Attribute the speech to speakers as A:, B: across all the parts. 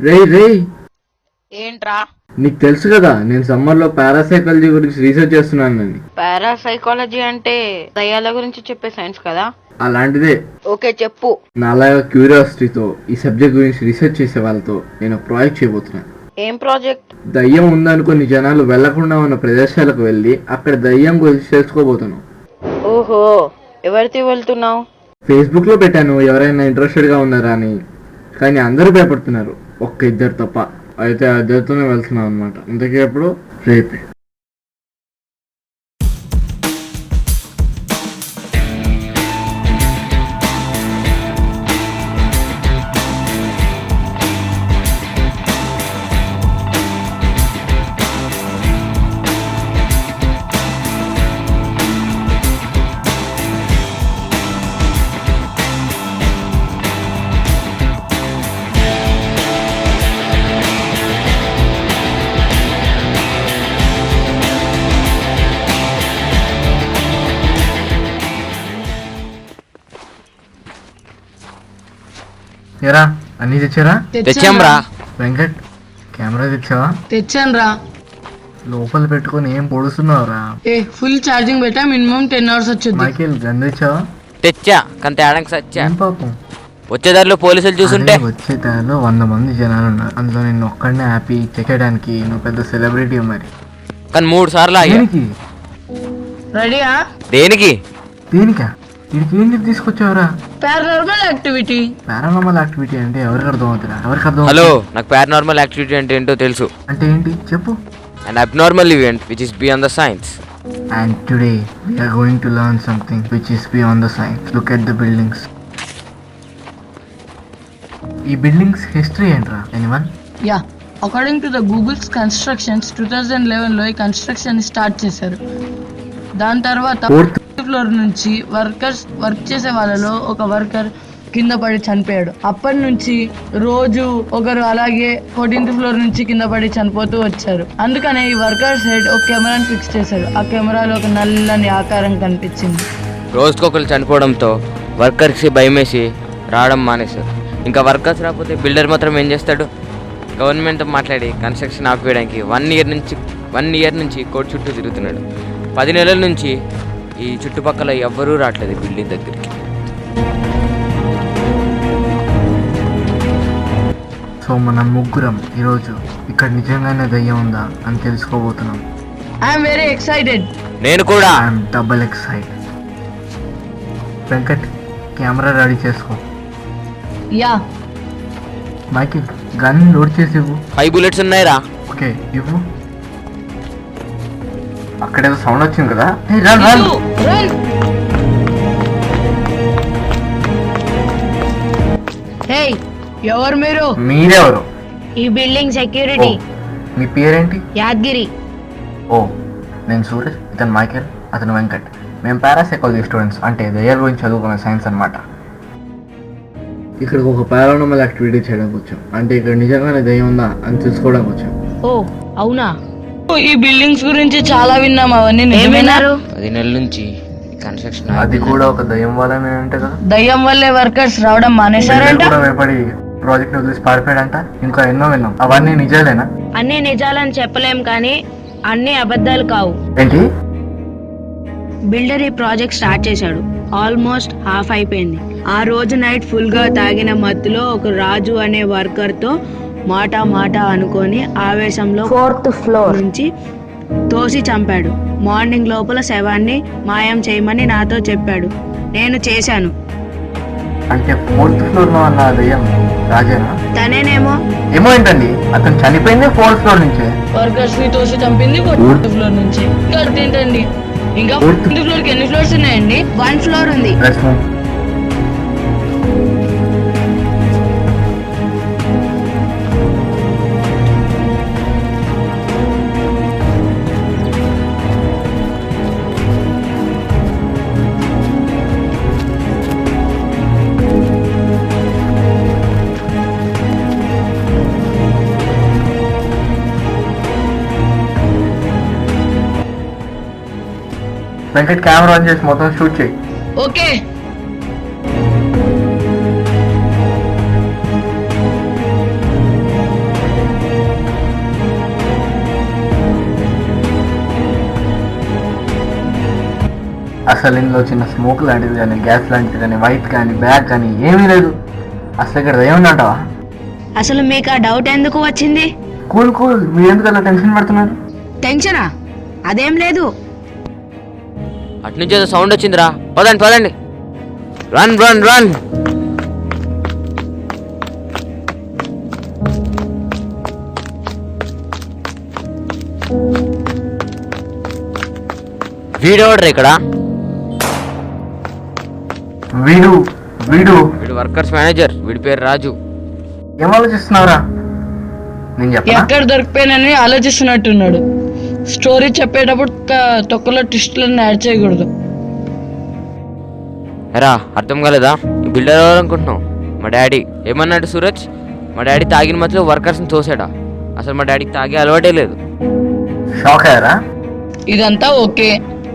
A: రేయ్ రేయ్,
B: ఏంట్రా?
A: నీకు తెలుసు కదా నేను సమ్మర్ లో పారాసైకాలజీ గురించి రీసెర్చ్ చేస్తున్నానని.
B: పారాసైకాలజీ అంటే దయ్యాల గురించి చెప్పే సైన్స్ కదా?
A: అలాంటిదే.
B: ఓకే, చెప్పు.
A: నాలాగా క్యూరియాసిటీతో ఈ సబ్జెక్ట్ గురించి రీసెర్చ్ చేసే వాళ్ళతో నేను ప్రాజెక్ట్ చేయబోతున్నాను.
B: ఏం ప్రాజెక్ట్?
A: దయ్యం ఉందనుకుని జనాలు వెళ్లకుండా ఉన్న ప్రదేశాలకు వెళ్ళి అక్కడ దయ్యం గురించి తెలుసుకోబోతున్నాను.
B: ఓహో, ఎవరితో వెళ్తున్నావు?
A: ఫేస్బుక్ లో పెట్టాను ఎవరైనా ఇంట్రెస్టెడ్ గా ఉన్నారా అని, కానీ అందరూ భయపడుతున్నారు, ఒక్క ఇద్దరు తప్ప. అయితే ఆ ఇద్దరితోనే వెళ్తున్నాం అనమాట. ఇంతకీ ఎప్పుడు? రేపే. ఏరా అన్ని తెచ్చారా?
C: తెచ్చాంరా.
A: వెంకట్, కెమెరా తెచ్చావా?
D: తెచ్చాను రా.
A: లోపల పెట్టుకొని ఏం పొడుస్తున్నావురా?
D: ఫుల్ ఛార్జింగ్ పెట్టా, మినిమం 10 hours వచ్చింది.
A: మైకేల్, గన్ తెచ్చావా?
C: తెచ్చా, కానీ తేడానికి సచ్చా.
A: ఏం పాపం,
C: వచ్చేదారిలో పోలీసులు చూసుంటే.
A: వచ్చే టైంలో 100 మంది జనాలు ఉన్నారు, అందులో నిన్ను ఒక్కడనే హ్యాపీ చెక్కడానికి నువ్వు పెద్ద సెలబ్రిటీ మరి.
C: కానీ 3 సార్లు ఆగా.
A: దేనికి?
D: రెడీయా?
C: దేనికి?
A: దేనికా? వీడికి ఏంటి తీసుకొచ్చావురా?
D: Paranormal activity.
A: పారానార్మల్ యాక్టివిటీ అంటే ఎవరికి అర్థం అవుతుందా? ఎవరికి అర్థం?
C: హలో, నాకు పారానార్మల్ యాక్టివిటీ అంటే ఏంటో తెలుసు.
A: అంటే ఏంటి చెప్పు.
C: An abnormal event which is beyond the science.
A: And today we are going to learn something which is beyond the science. Look at the buildings. ఈ బిల్డింగ్స్ హిస్టరీ ఏంట్రా? Anyone?
D: Yeah, according to the Google's constructions 2011 లో ఈ construction start చేశారు. దాని తర్వాత 4th floor నుంచి work చేసే వాళ్ళలో ఒక వర్కర్ కింద పడి చనిపోయాడు. అప్పటి నుంచి రోజు ఒకరు అలాగే 14th ఫ్లోర్ నుంచి కింద పడి చనిపోతూ వచ్చారు. అందుకనే ఈ వర్కర్స్ హెడ్ ఒక కెమెరాని ఫిక్స్ చేశారు. ఆ కెమెరాలో ఒక నల్లని ఆకారం కనిపించింది.
C: రోజుకొకరు చనిపోవడంతో వర్కర్స్కి భయమేసి రావడం మానేశారు. ఇంకా వర్కర్స్ రాకపోతే బిల్డర్ మాత్రం ఏం చేస్తాడు? గవర్నమెంట్తో మాట్లాడి కన్స్ట్రక్షన్ ఆపివేయడానికి 1 ఇయర్ నుంచి కోర్టు చుట్టూ తిరుగుతున్నాడు. 10 నెలల నుంచి ఈ చుట్టుపక్కల ఎవ్వరూ రావట్లేదు బిల్డింగ్ దగ్గరికి.
A: సో మనం ముగ్గురం ఈరోజు ఇక్కడ నిజంగానే దయ్యం ఉందా అని తెలుసుకోబోతున్నాం.
D: I'm very excited.
C: నేను కూడా.
A: I'm double excited. Venkat, camera ready చేసుకో.
D: యా.
A: మైకిల్, గన్ లోడ్ చేసి ఇవ్వు.
C: 5 bullets ఉన్నాయిరా.
A: ఓకే, ఇవ్వు. అక్కడేదో సౌండ్ వచ్చింది కదా.
D: హే, ఎవరు మీరు?
A: మీరెవరు?
E: ఈ బిల్డింగ్ సెక్యూరిటీ.
A: మీ పేరేంటి?
E: యాద్గిరి.
A: ఓ, నేను సూరజ్, ఇతను మైకేల్, అతను వెంకట్. మేము పారాసైకాలజీ స్టూడెంట్స్, అంటే దయ్యాల గురించి చదువుకునే సైన్స్ అనమాట. ఇక్కడ ఒక పారానార్మల్ యాక్టివిటీ చేయడానికి వచ్చాం, అంటే ఇక్కడ నిజంగానే దయ్యం ఉందా అని తెలుసుకోవడానికి వచ్చాం.
E: ఓ అవునా?
D: ఈ బిల్డింగ్స్ గురించి చాలా విన్నాం, అవన్నీ
E: ఏమన్నారు?
C: 10 నెలల నుంచి కన్స్ట్రక్షన్
A: అది కూడా ఒక దయ్యం వల్లనే అంటే కదా.
D: దయ్యం వల్లే వర్కర్స్ రావడం మానేశారంట.
A: కూడా భయపడి ప్రాజెక్ట్ వదిలేసి పారిపోయాడంట. ఇంకా ఎన్నో విన్నాం, అవన్నీ నిజాలేనా?
E: అన్ని నిజాలని చెప్పలేం, కానీ అన్ని అబద్ధాలు కావు.
A: ఏంటి?
E: బిల్డర్ ఈ ప్రాజెక్ట్ స్టార్ట్ చేశాడు, ఆల్మోస్ట్ హాఫ్ అయిపోయింది. ఆ రోజు నైట్ ఫుల్ గా తాగిన మత్తులో ఒక రాజు అనే వర్కర్ తో మాట అనుకొని ఆవేశంలో 4th ఫ్లోర్ నుంచి తోసి చంపాడు. మార్నింగ్ లోపల శవాన్ని మాయం చేయమని నాతో చెప్పాడు. నేను చేశాను.
A: అంటే 4th ఫ్లోర్ లో అన్న దయ్యం రాజేనా?
E: తనేనేమో.
A: ఏమో ఏంటండి, అతను చనిపోయింది 4th ఫ్లోర్ నుంచే.
D: వర్కర్స్ ని తోసి చంపింది 4th ఫ్లోర్ నుంచి. ఇంకా ఏంటండి, ఇంకా 4th ఫ్లోర్ కి ఎన్ని ఫ్లోర్స్ ఉన్నాయండి?
E: 1 ఫ్లోర్ ఉంది.
A: వెంకట్, కెమెరా ఆన్ చేసి మొత్తం షూట్ చేయి.
D: ఓకే.
A: అసలు ఇందులో చిన్న స్మోక్ లాంటిది కానీ గ్యాస్ లాంటిది కానీ వైట్ కానీ బ్యాగ్ కానీ ఏమీ లేదు. అసలు ఇక్కడ దయ్యం అంటావా?
E: అసలు మీకు ఆ డౌట్ ఎందుకు వచ్చింది?
A: కూల్ కూల్, మీరు ఎందుకు అలా టెన్షన్ పడుతున్నారు?
E: టెన్షనా? అదేం లేదు.
C: అటు నుంచి ఏదో సౌండ్ వచ్చిందిరా. పదండి పదండి, రన్ రన్ రన్. వీడెవడ్రా ఇక్కడ?
A: వీడు వీడు
C: వీడు వర్కర్స్ మేనేజర్. వీడి పేరు రాజు.
A: ఏం ఆలోచిస్తున్నావురా? నేను చెప్పనా?
D: ఎక్కడ దొరికిపోయినని ఆలోచిస్తున్నట్టున్నాడు. స్టోరీ చెప్పేటప్పుడు తొక్కలో ట్విస్ట్లను యాడ్ చేయకూడదు.
C: ఎరా అర్థం కాలేదా? ఈ బిల్డర్ ఎవరు అనుకుంటున్నావు? మా డాడీ. ఏమన్నాడు సూరజ్? మా డాడీ తాగిన మధ్యలో వర్కర్స్ని తోసాడా? అసలు మా డాడీకి తాగే అలవాటే లేదు.
A: షాక్ అయ్యారా?
D: ఇదంతా ఓకే.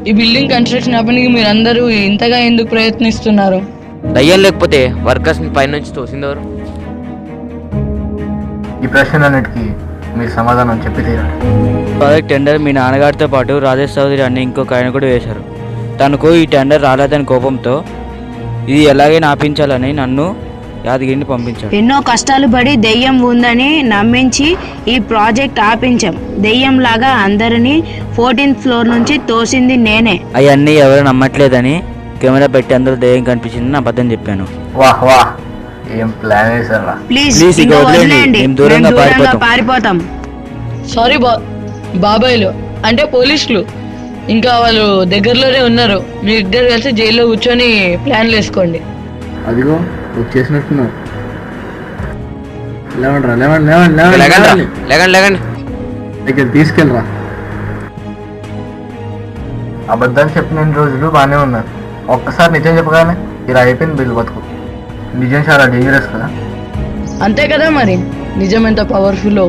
D: ఈ బిల్డింగ్ కన్స్ట్రక్షన్ ఆపడానికి మీరందరూ ఇంతగా ఎందుకు ప్రయత్నిస్తున్నారు?
C: దయ్యం లేకపోతే వర్కర్స్ని పైనుంచి తోసింది ఎవరు?
A: ఈ ప్రశ్నలన్నిటికీ మీరు సమాధానం చెప్పి తీరాలి.
F: ప్రాజెక్ట్ టెండర్ మీ నాన్నగారితో పాటు రాజేష్ చౌదరి అనే ఇంకొక ఆయన కూడా వేశారు. తనకు ఈ టెండర్ రాలేదని కోపంతో ఇది ఎలాగైనా ఆపించాలని నన్ను యాదగిరిని పంపించాడు.
E: ఎన్నో కష్టాలు పడి దెయ్యం ఉందని నమ్మించి ఈ ప్రాజెక్ట్ ఆపించాం. దెయ్యం లాగా అందరినీ 14th ఫ్లోర్ నుంచి తోసింది నేనే.
F: అవన్నీ ఎవరు నమ్మట్లేదని కెమెరా పెట్టి అందరూ దెయ్యం కనిపించిందని అబద్ధం చెప్పాను.
A: వాహ్ వాహ్, ఏం ప్లాన్ వేసారా?
E: ప్లీజ్
F: ప్లీజ్ ఇక
E: ఇంకా
F: వదిలేయండి.
E: వదిలేయండి.
F: మేము దూరంగా
E: మేము దూరంగా
F: పారిపోతాం.
E: పారిపోతాం.
D: సారీ బాబాయ్లు అంటే పోలీసులు ఇంకా వాళ్ళు దగ్గరలోనే ఉన్నారు. మీ ఇద్దరు కలిసి జైల్లో కూర్చొని ప్లాన్లు వేసుకోండి.
A: అదిగో వచ్చేసినట్టున్నారు. లేవండ్రా, లేవండి లేవండి లేవండి
C: లేకండి
A: లేవండి.
C: లేకండి లేకండి.
A: ఇక్కడ తీసుకెళ్ళరా. అబద్ధాలు చెప్పిన రోజులు బాగానే ఉన్నారు. ఒక్కసారి నిజం చెప్పగానే ఇలా అయిపోయింది బిల్లు బతుకు. నిజం చాలా డేంజరస్ కదా.
D: అంతే కదా మరి, నిజం ఎంత పవర్ఫుల్